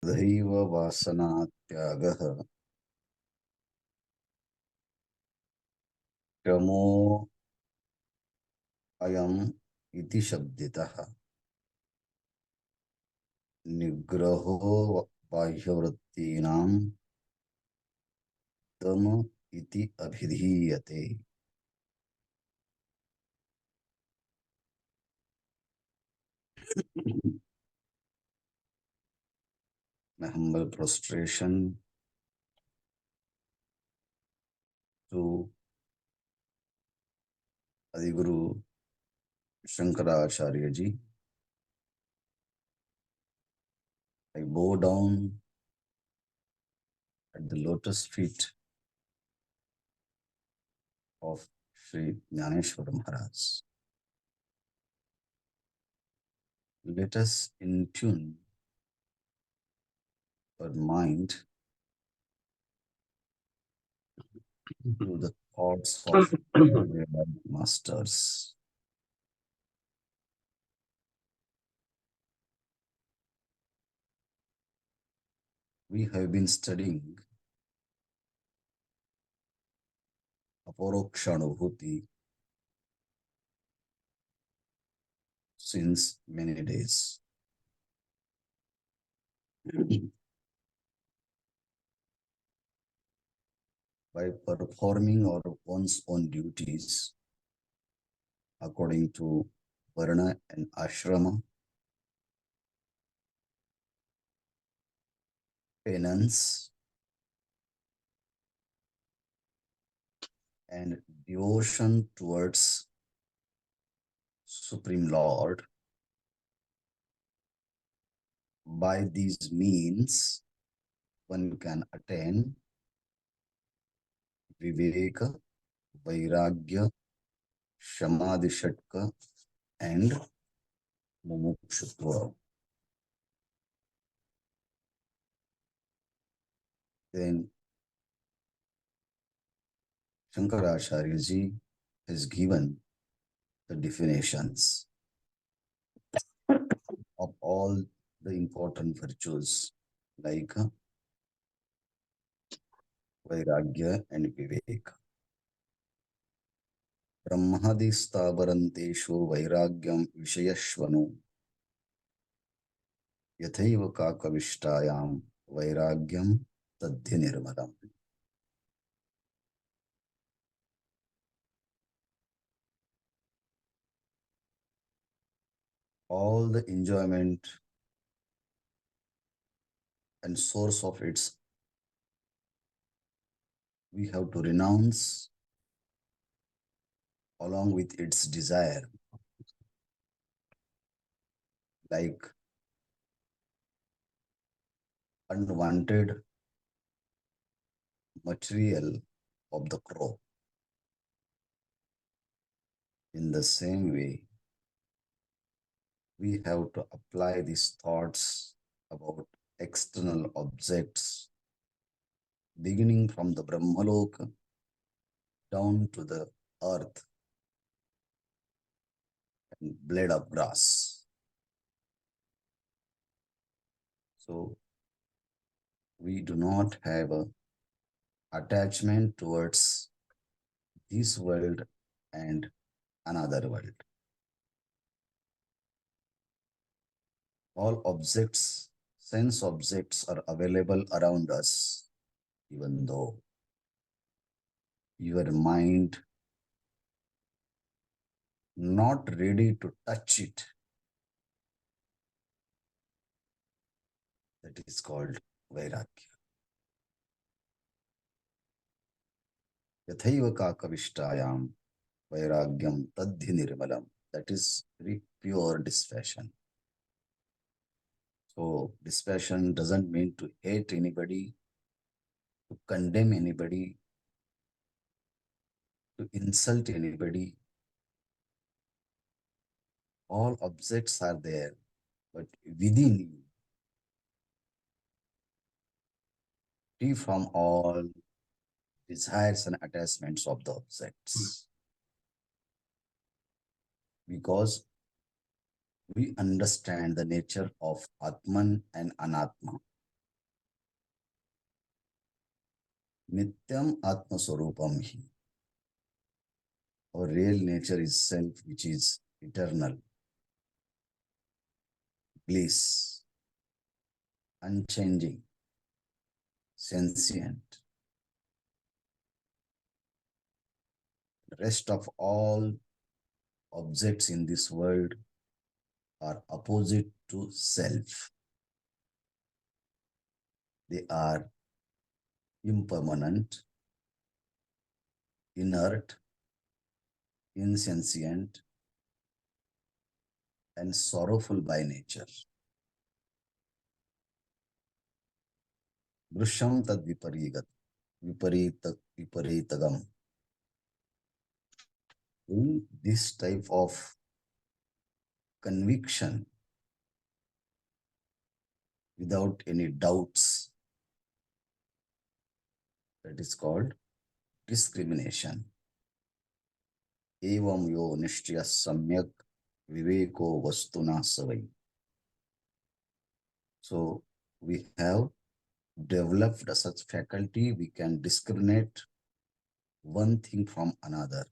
तथैव वासनात्यागः क्रमो अयम् इति शब्दितः। निग्रहो बाह्यवृत्तीनां तम इति अभिधीयते। My humble prostration to Adiguru Shankaracharya ji. I bow down at the lotus feet of Sri Jnaneshwara Maharaj. Let us intune our mind to the thoughts of our masters. We have been studying Aparokshanubhuti since many days. By performing our one's own duties according to Varna and Ashrama, penance, and devotion towards Supreme Lord, by these means one can attain Viveka, Vairagya, Shamadhishatka, and Mumukshutva. Then Shankaracharya ji has given the definitions of all the important virtues like Vairagya and Viveka. Brahmadisthabaranteshu Vairagyam Vishayashvanu Yathaiva Kakavishhtayam Vairagyam Tadhi Nirmalam. All the enjoyment and source of its we have to renounce along with its desire, like unwanted material of the crow. In the same way, we have to apply these thoughts about external objects, beginning from the Brahmaloka down to the earth and blade of grass. So we do not have an attachment towards this world and another world. All objects, sense objects are available around us, even though your mind not ready to touch it. That is called Vairagya. Yathaiva Kakavishhtayam Vairagyam Tadhi Nirmalam. That is very pure dispassion. So dispassion doesn't mean to hate anybody, to condemn anybody, to insult anybody. All objects are there, but within you, free from all desires and attachments of the objects. Because we understand the nature of Atman and Anatma. Nityam Atma Swarupam hi. Our real nature is self, which is eternal, bliss, unchanging, sentient. The rest of all objects in this world are opposite to self. They are impermanent, inert, insentient, and sorrowful by nature. Drusham tad viparitagam. In this type of conviction, without any doubts, that is called discrimination. Evam yo nishchaya samyak viveko vastuna savai. So we have developed such faculty, we can discriminate one thing from another.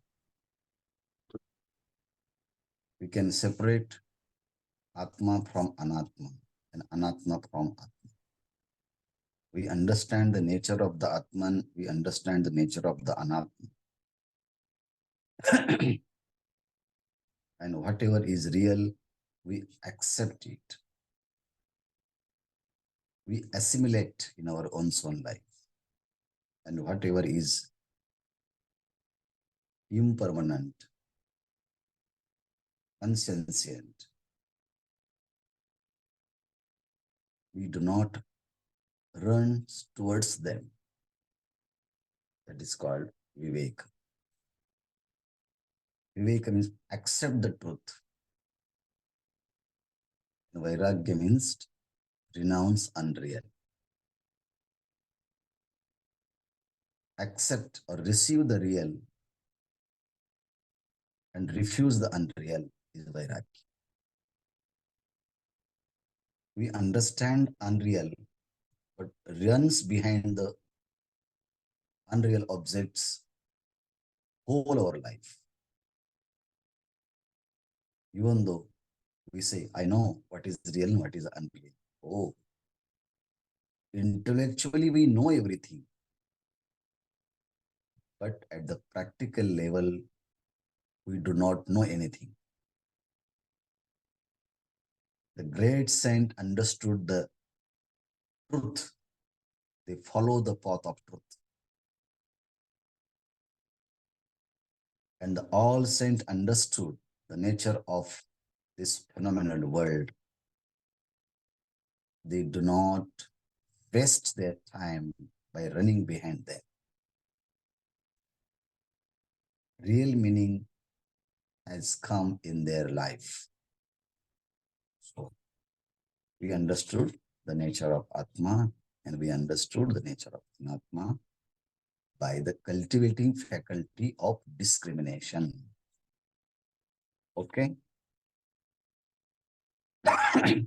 We can separate Atma from Anatma and Anatma from Atma. We understand the nature of the Atman, we understand the nature of the Anatma. And whatever is real, we accept it. We assimilate in our own soul life. And whatever is impermanent, unsentient, we do not run towards them. That is called Vivek. Viveka means accept the truth. And Vairagya means renounce unreal. Accept or receive the real and refuse the unreal is Vairagya. We understand unreal, but runs behind the unreal objects whole our life. Even though we say, I know what is real and what is unreal. Oh, intellectually we know everything. But at the practical level, we do not know anything. The great saint understood the truth. They follow the path of truth. And the all saint understood the nature of this phenomenal world. They do not waste their time by running behind them. Real meaning has come in their life. So we understood the nature of Atma and we understood the nature of Anatma by the cultivating faculty of discrimination. Okay?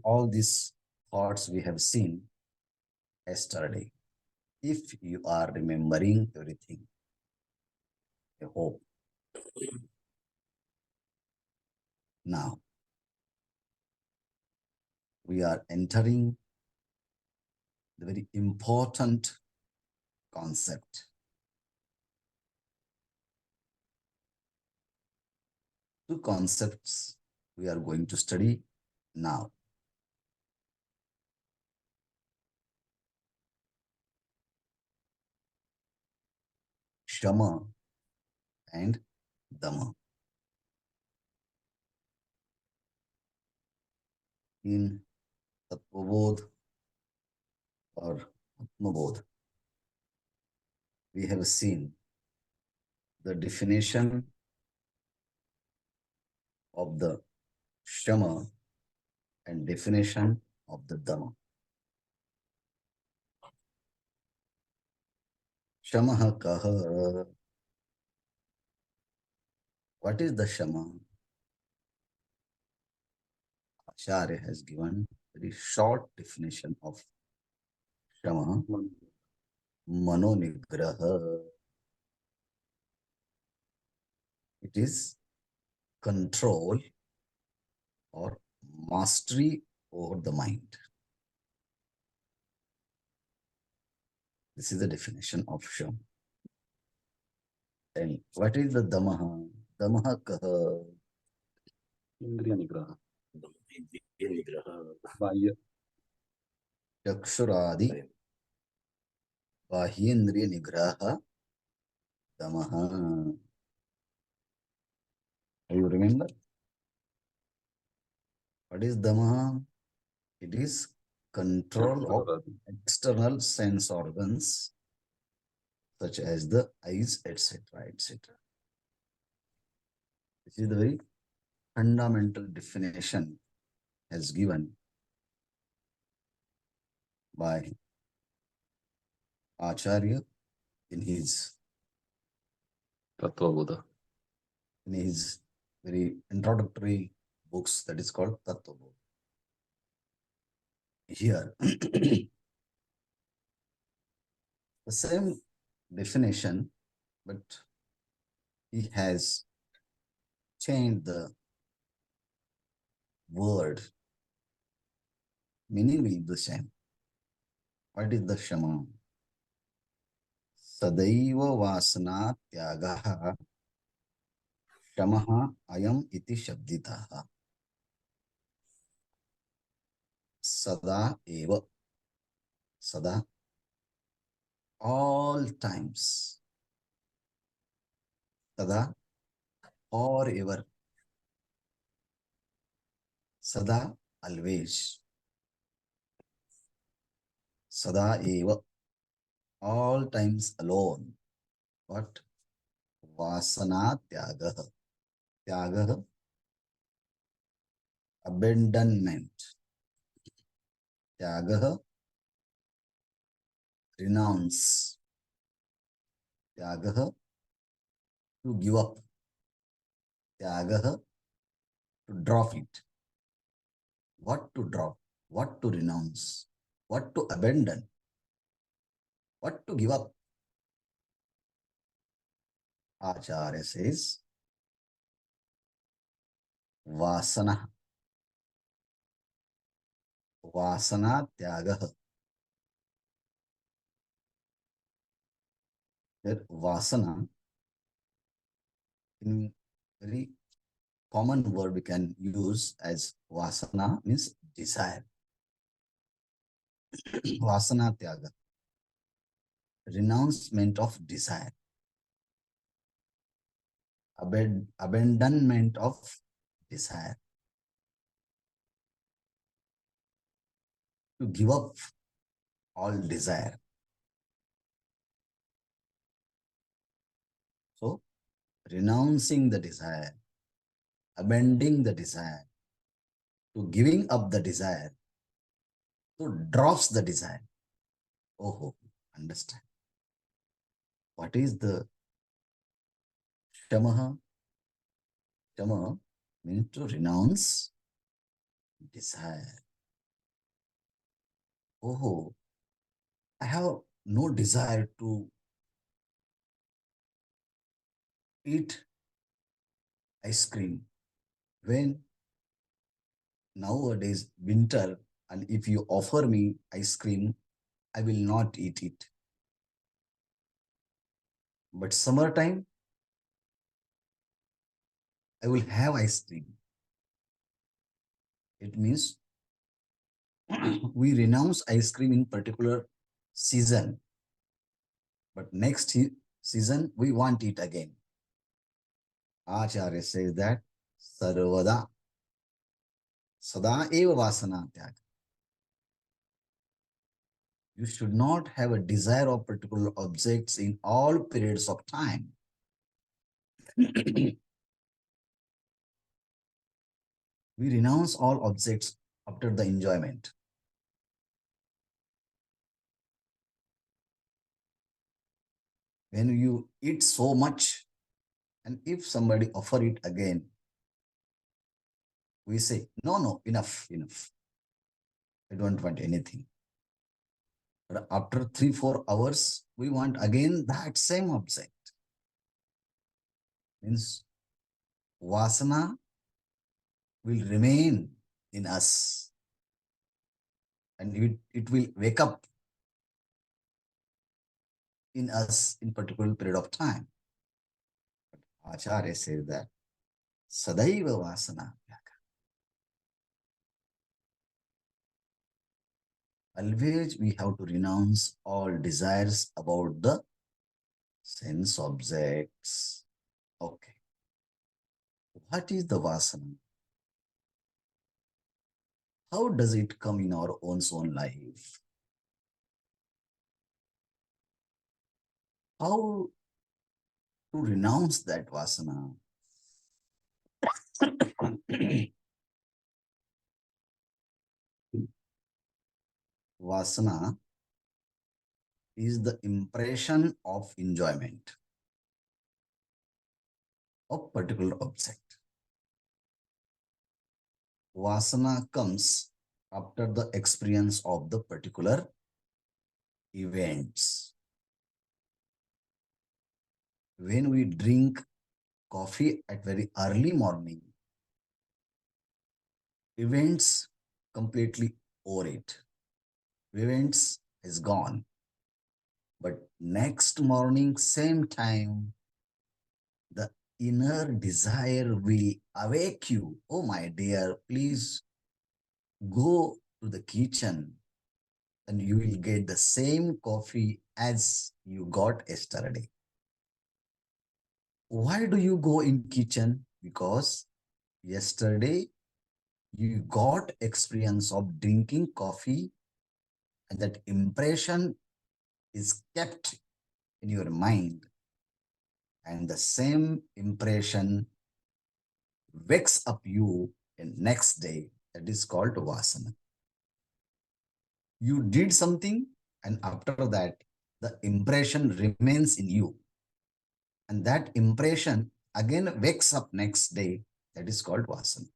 All these thoughts we have seen yesterday. If you are remembering everything, I hope. Now, we are entering the very important concept. Two concepts we are going to study now. Shama and Dama. In Tattvabodh or Atmabodh, we have seen the definition of the Shama and definition of the Dama. Shamaha kaha. What is the Shama? Acharya has given very short definition of Shama. Mano Nigraha. It is control or mastery over the mind. This is the definition of Sham. And what is the Damaha? Damaha kaha? Indriya Nigraha. Indriya Nigraha. Bahya. Chakshuradi. Bahyendriya Nigraha. Damaha. Do you remember? What is Damaha? It is control of external sense organs such as the eyes, etc., etc. This is the very fundamental definition as given by Acharya in his Tattva-bodha, in his very introductory books that is called Tattva-bodha. Here, the same definition, but he has changed the word. Meaning will be the same. What is the Shama? Sadaiva Vasana Tyagaha Shamaha Ayam Iti Shabditaha. Sada Eva. Sada. All times. Sada. Forever. Sada. Always. Sada Eva. All times alone. What? Vasana Tyagaha. Tyagaha. Abandonment. Tyagaha. Renounce. Tyagaha. To give up. Tyagaha. To drop it. What to drop? What to renounce? What to abandon? What to give up? Acharya says, Vasana. Vasana Tyagaha. That Vasana, in very common word we can use as Vasana means desire. Vasana Tyaga. Renouncement of desire. Abandonment of desire. To give up all desire. So, renouncing the desire, abandoning the desire, to giving up the desire, to drops the desire. Oh, understand. What is the Shamaha? Shama means to renounce desire. Oh, I have no desire to eat ice cream. When nowadays winter, and if you offer me ice cream, I will not eat it. But summertime, I will have ice cream. It means we renounce ice cream in particular season, but next season we want it again. Acharya says that sarvada sada eva vasana tyaga. You should not have a desire of particular objects in all periods of time. We renounce all objects after the enjoyment. When you eat so much, and if somebody offer it again, we say, no, enough. I don't want anything. But after 3, 4 hours, we want again that same object. Means vasana will remain in us and it will wake up in us in particular period of time. Acharya says that sadaiva vasana. Always we have to renounce all desires about the sense objects. Okay. What is the vasana? How does it come in our own life? How to renounce that vasana? Vasana is the impression of enjoyment of particular object. Vasana comes after the experience of the particular events. When we drink coffee at very early morning, events completely over it. Events is gone. But next morning, same time, the inner desire will awake you. Oh, my dear, please go to the kitchen and you will get the same coffee as you got yesterday. Why do you go in kitchen? Because yesterday you got experience of drinking coffee and that impression is kept in your mind and the same impression wakes up you in next day. That is called vasana. You did something and after that the impression remains in you and that impression again wakes up next day. That is called vasana.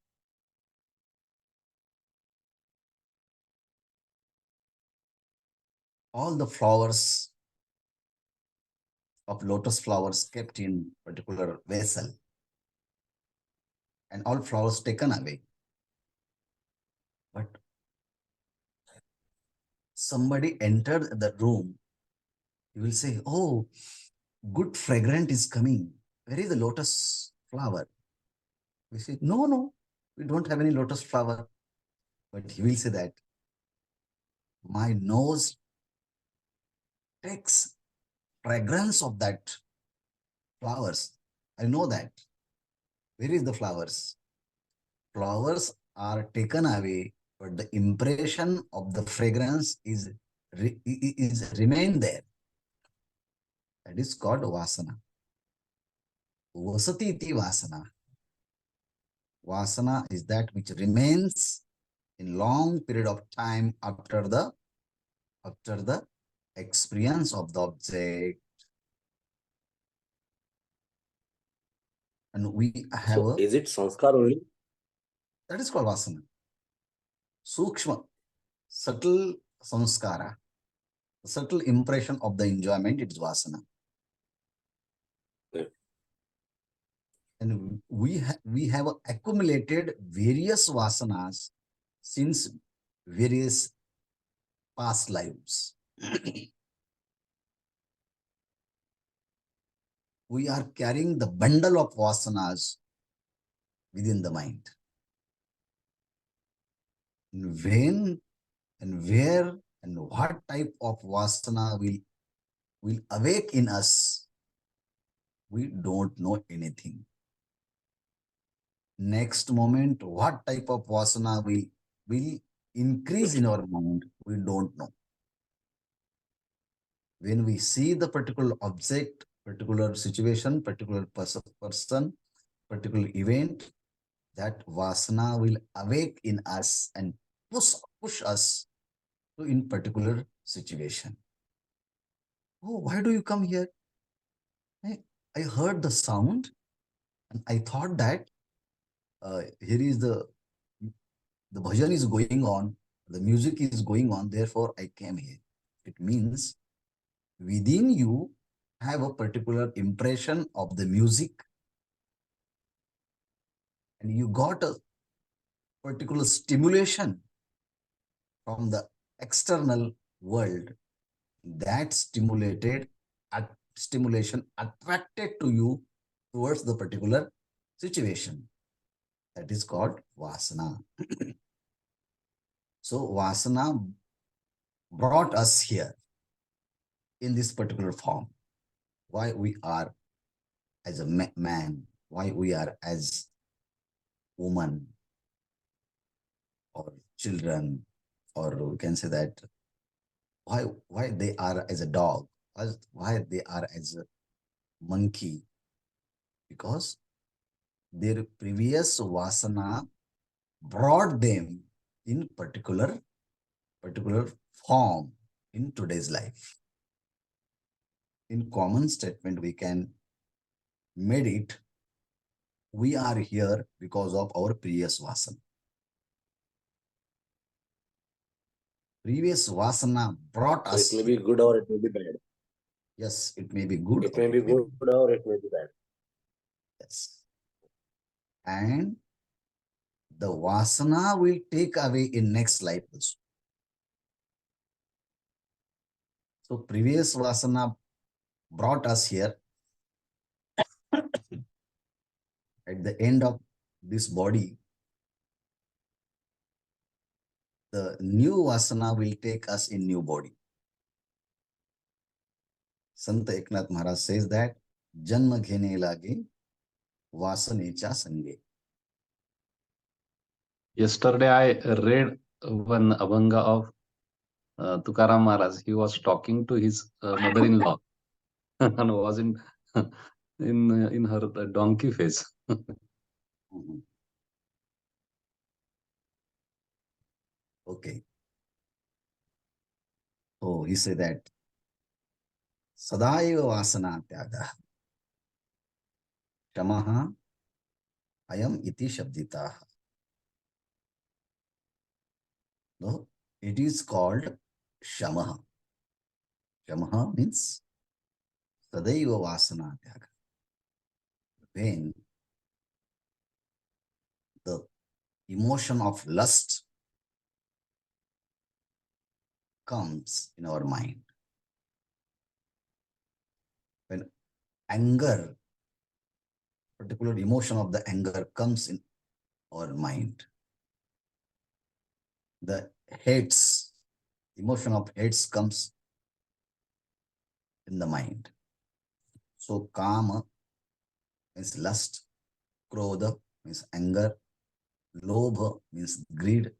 All the flowers of lotus flowers kept in particular vessel and all flowers taken away. But somebody entered the room, you will say, oh, good fragrance is coming. Where is the lotus flower? We say, no, we don't have any lotus flower. But he will say that my nose takes fragrance of that flowers. I know that. Where is the flowers? Flowers are taken away, but the impression of the fragrance is remain there. That is called vasana. Vasati iti vasana. Vasana is that which remains in long period of time after the experience of the object. And we have So is it sanskar only? that is called vasana. Sukshma, subtle samskara, subtle impression of the enjoyment, it is vasana. Yeah. And we have accumulated various vasanas since various past lives. We are carrying the bundle of vasanas within the mind. When and where and what type of vasana will awake in us, we don't know anything. Next moment, what type of vasana will increase in our mind, we don't know. When we see the particular object, particular situation, particular person, particular event, that vasana will awake in us and push us to in particular situation. Oh, why do you come here? I heard the sound and I thought that here is the bhajan is going on, the music is going on, therefore I came here. It means within you have a particular impression of the music, and you got a particular stimulation from the external world. That stimulation attracted to you towards the particular situation. That is called vasana. So vasana brought us here in this particular form. Why we are as a man, why we are as woman or children, or we can say that why they are as a dog, why they are as a monkey, because their previous vasana brought them in particular form in today's life. In common statement, we can made it, we are here because of our previous vasana. Previous vasana brought us. So it may be good or it may be bad. Yes, it may be good. It may be good or it may be bad. Yes. And the vasana will take away in next life also. So previous vasana brought us here. At the end of this body, the new vasana will take us in new body. Sant Eknath Maharaj says that janma ghene lage vasanecha sange. Yesterday, I read one abhanga of Tukaram Maharaj. He was talking to his mother-in-law and was in her donkey face. Okay. So he said that sadaiva vasana tyaga shamaha ayam iti shabditaha. No, it is called shamaha. Shamaha means sadaiva vasana tyaga. When the emotion of lust comes in our mind, when anger, particular emotion of the anger comes in our mind, the hates, emotion of hates comes in the mind. So kama means lust, krodha means anger, lobha means greed,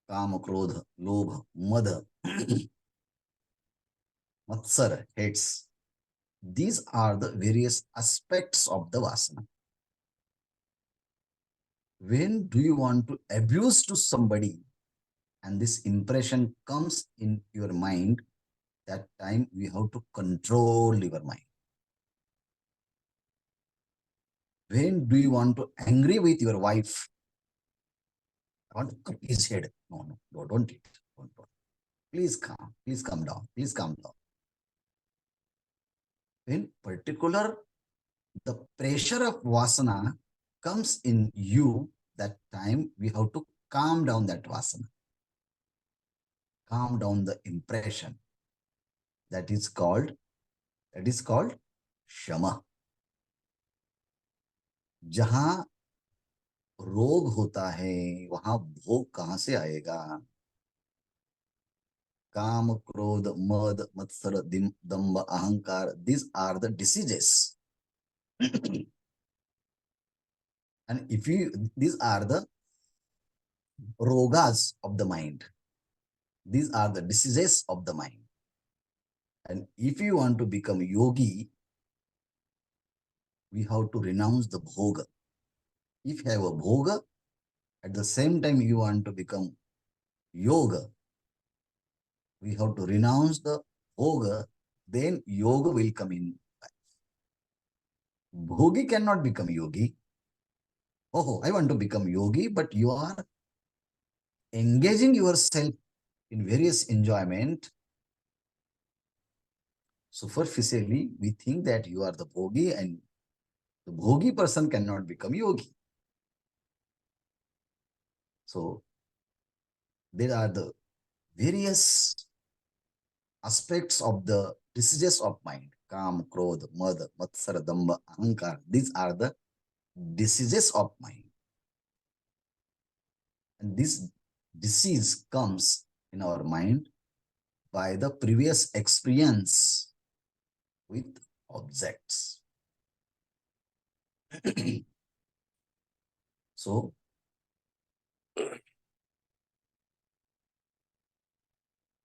kama, krodha, lobha, madha, matsara, hates. These are the various aspects of the vasana. When do you want to abuse to somebody and this impression comes in your mind, that time we have to control your mind. When do you want to angry with your wife? I want to cut his head. No, don't eat. Don't. Please come down. Please calm down. In particular, the pressure of vasana comes in you, that time we have to calm down that vasana. Calm down the impression. That is called shama. जहां रोग होता है वहां भोग कहां से आएगा? काम, क्रोध, मद, मत्सर, दंभ, अहंकार, these are the diseases. And these are the rogas of the mind. These are the diseases of the mind. And if you want to become yogi, we have to renounce the bhoga. If you have a bhoga, at the same time you want to become yoga, we have to renounce the bhoga, then yoga will come in life. Bhogi cannot become yogi. Oh, I want to become yogi, but you are engaging yourself in various enjoyment. Superficially, we think that you are the bhogi, and the bhogi person cannot become yogi. So there are the various aspects of the diseases of mind. Kam, Krodh, Mad, Matsar, Damba, Ahankar. These are the diseases of mind. And this disease comes in our mind by the previous experience with objects. So,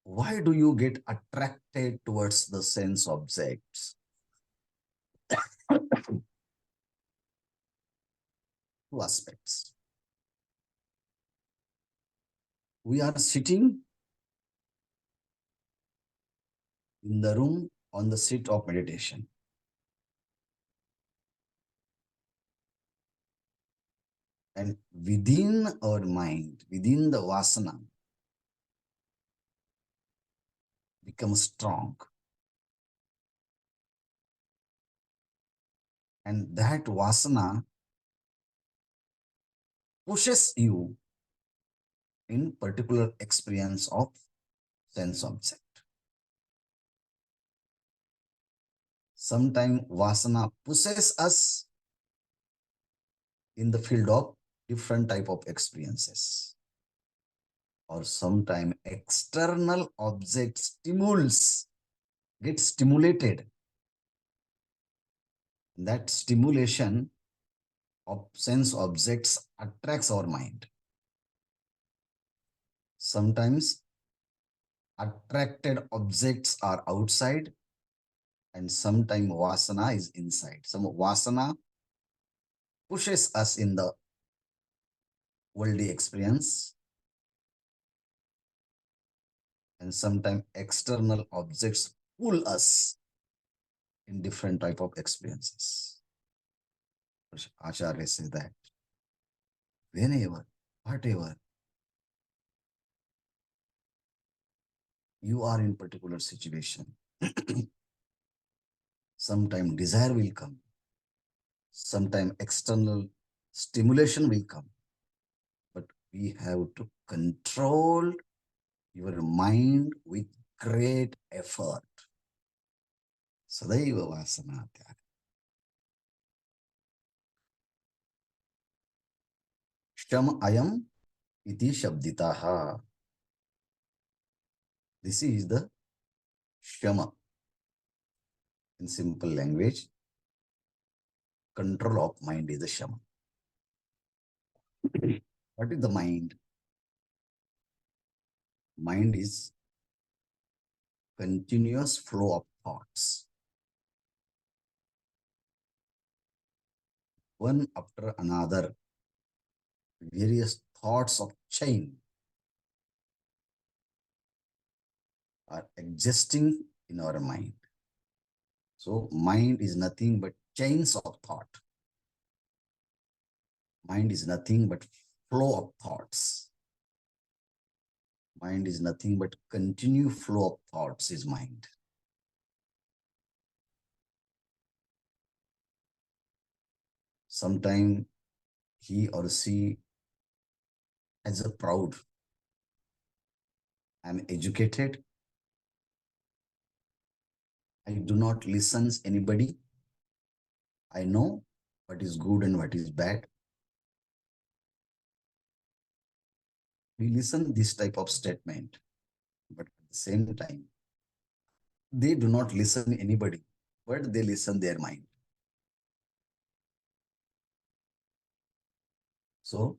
why do you get attracted towards the sense objects? Two aspects. We are sitting in the room on the seat of meditation. And within our mind, within the vasana, becomes strong. And that vasana pushes you in particular experience of sense object. Sometimes vasana pushes us in the field of different type of experiences. Or sometimes external object stimulus get stimulated. That stimulation of sense objects attracts our mind. Sometimes attracted objects are outside, and sometimes vasana is inside. Some vasana pushes us in the worldly experience, and sometimes external objects pull us in different type of experiences. Acharya say that whenever, whatever you are in particular situation, sometime desire will come, sometime external stimulation will come, but we have to control your mind with great effort. Sadaiva vasana tyag. Sham ayam iti shabditaha. This is the shama. In simple language, control of mind is the shama. What is the mind? Mind is continuous flow of thoughts. One after another, various thoughts of chain are existing in our mind. So mind is nothing but chains of thought. Mind is nothing but flow of thoughts. Mind is nothing but continued flow of thoughts is mind. Sometimes he or she has a proud. I'm educated. I do not listen to anybody. I know what is good and what is bad. We listen this type of statement, but at the same time, they do not listen anybody, but they listen their mind. So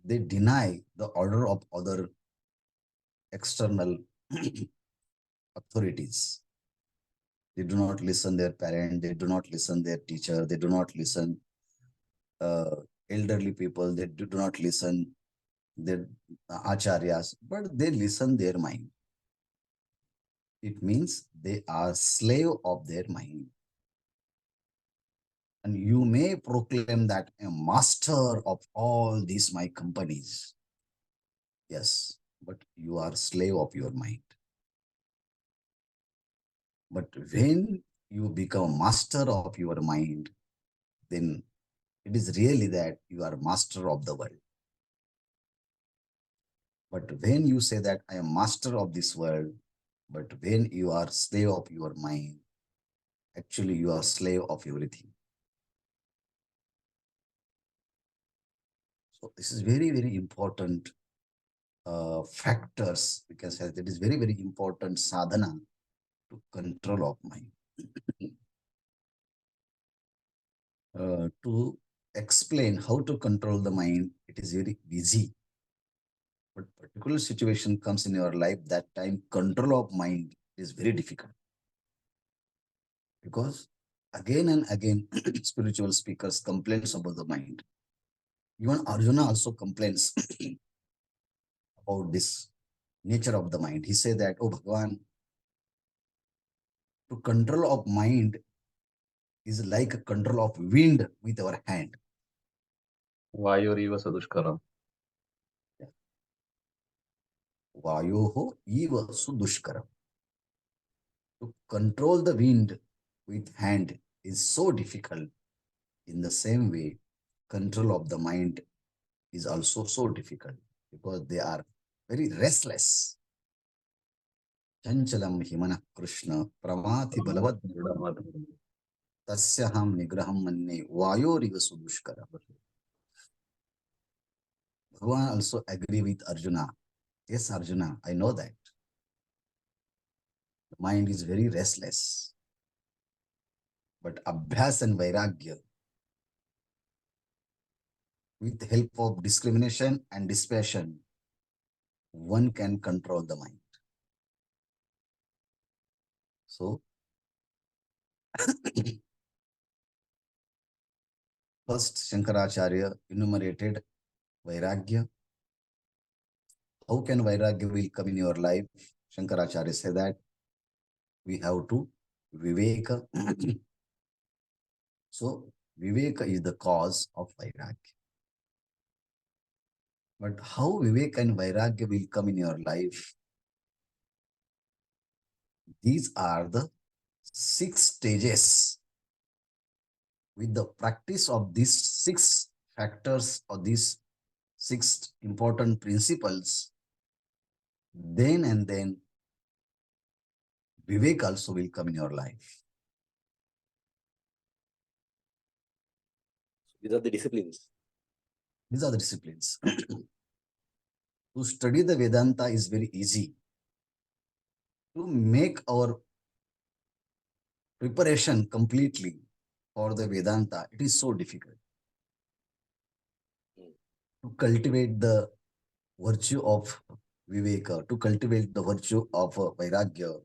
they deny the order of other external authorities. They do not listen their parent, they do not listen their teacher, they do not listen uh, elderly people, they do not listen their acharyas, but they listen their mind. It means they are slave of their mind. And you may proclaim that a master of all these my companies. Yes, but you are slave of your mind. But when you become master of your mind, then it is really that you are master of the world. But when you say that I am master of this world, but when you are slave of your mind, actually you are slave of everything. So this is very, very important factors. We can say that is very, very important sadhana to control of mind. To explain how to control the mind, it is very easy. But particular situation comes in your life, that time control of mind is very difficult. Because again and again, spiritual speakers complains about the mind. Even Arjuna also complains about this nature of the mind. He said that, oh Bhagavan, to control of mind is like a control of wind with our hand. Vayuriva Sadushkaram. Vayoho eva sudushkaram. To control the wind with hand is so difficult. In the same way, control of the mind is also so difficult because they are very restless. Chanchalam himana Krishna pramati balavad tasyaham nigraham manne vayoriva sudushkara. Bhagavan also agree with Arjuna. Yes, Arjuna, I know that. The mind is very restless. But abhyas and vairagya, with help of discrimination and dispassion, one can control the mind. So, first Shankaracharya enumerated vairagya. How can vairagya will come in your life? Shankaracharya said that we have to viveka. So, viveka is the cause of vairagya. But how viveka and vairagya will come in your life? These are the 6 stages. With the practice of these 6 factors or these 6 important principles, then and then Vivek also will come in your life. These are the disciplines. These are the disciplines. To study the Vedanta is very easy. To make our preparation completely for the Vedanta, it is so difficult. To cultivate the virtue of Viveka, to cultivate the virtue of Vairagya,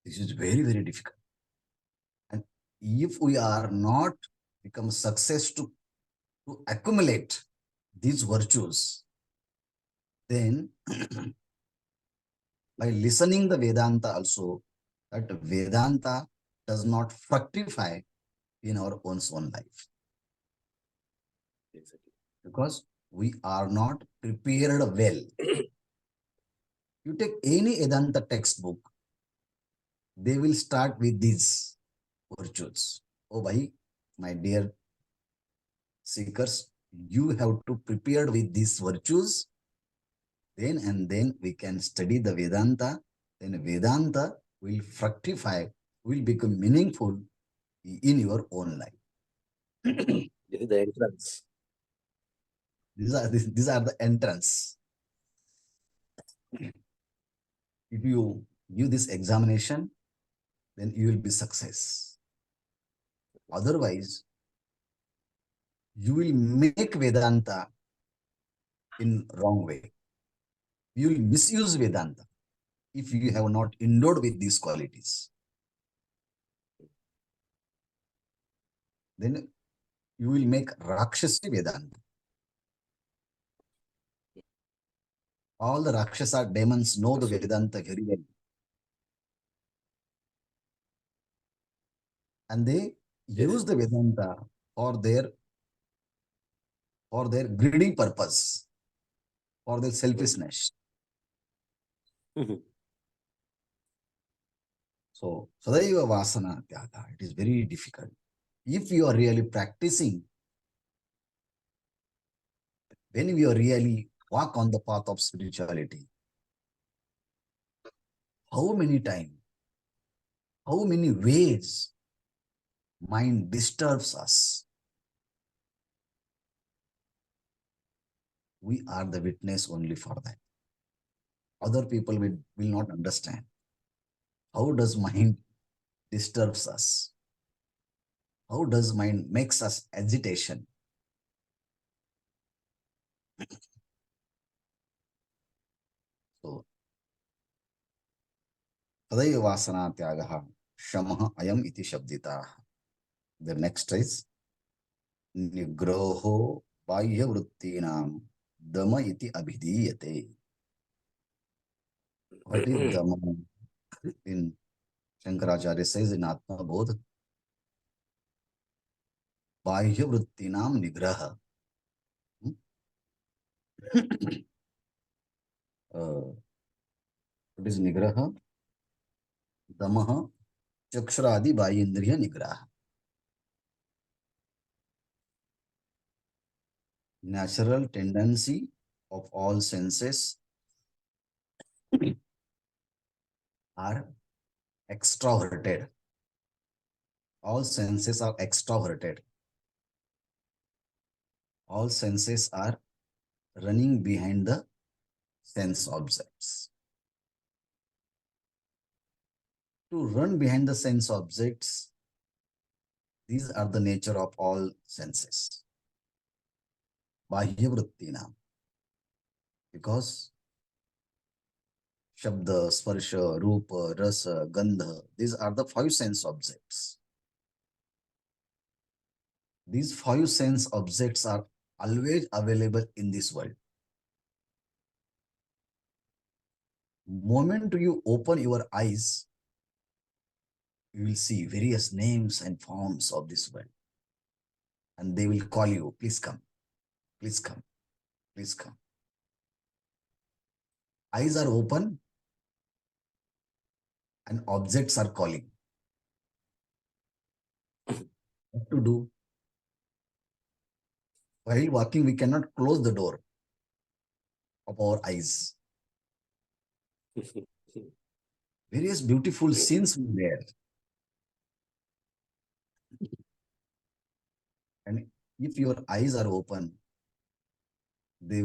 this is very, very difficult. And if we are not become success to accumulate these virtues, then by listening the Vedanta also, that Vedanta does not fructify in our own life. Exactly. Because we are not prepared well. You take any Vedanta textbook, they will start with these virtues. Oh, bhai, my dear seekers, you have to prepare with these virtues. Then and then we can study the Vedanta. Then Vedanta will fructify, will become meaningful in your own life. This is the entrance. These are the entrance. If you give this examination, then you will be success. Otherwise, you will make Vedanta in wrong way. You will misuse Vedanta if you have not endowed with these qualities. Then you will make Rakshasi Vedanta. All the Rakshasa demons know the Vedanta very well. And they use the Vedanta for their greedy purpose, for their selfishness. Mhm. So, Sadaiva Vasana Tyaga, it is very difficult. If you are really practicing, when you really walk on the path of spirituality, how many times, how many ways mind disturbs us? We are the witness only for that. Other people will not understand. How does mind disturbs us? How does mind makes us agitation? So, Tadaiva Vasana Tyagaha Shamaha Ayam iti Shabdita. The next is Nigroho Bahya Vrittinam Dama iti Abhidiyate. What is Dama? In Shankaracharya says in Atma Bodh, Bahya Vrittinam Nigraha. What is Nigraha? Damaha Chakshuradi Bahindriya Nigraha. Natural tendency of all senses are extroverted. All senses are extroverted. All senses are running behind the sense objects. To run behind the sense objects, these are the nature of all senses. Bahya Vrittina. Because Shabda, Sparsha, Rupa, Rasa, Gandha, these are the five sense objects. These five sense objects are always available in this world. Moment you open your eyes, you will see various names and forms of this world. And they will call you, please come, please come, please come. Eyes are open and objects are calling. What to do? While walking, we cannot close the door of our eyes. Various beautiful scenes will be there. And if your eyes are open, they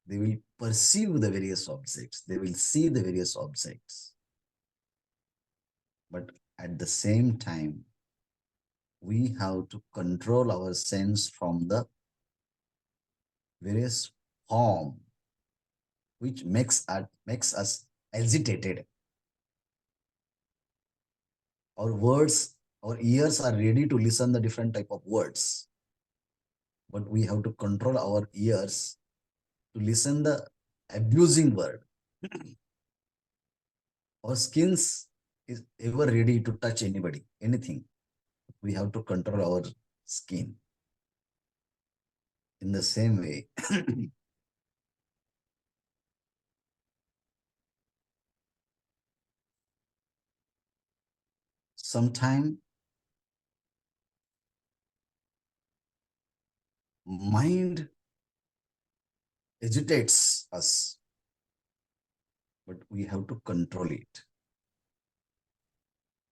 will perceive the various objects. They will see the various objects. But at the same time, we have to control our sense from the various form which makes us agitated. Our words, our ears are ready to listen the different type of words, but we have to control our ears to listen the abusing word. Our skins is ever ready to touch anybody, anything. We have to control our skin. In the same way, sometimes mind agitates us, but we have to control it.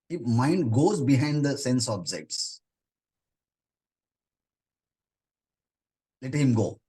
If mind goes behind the sense objects, let him go.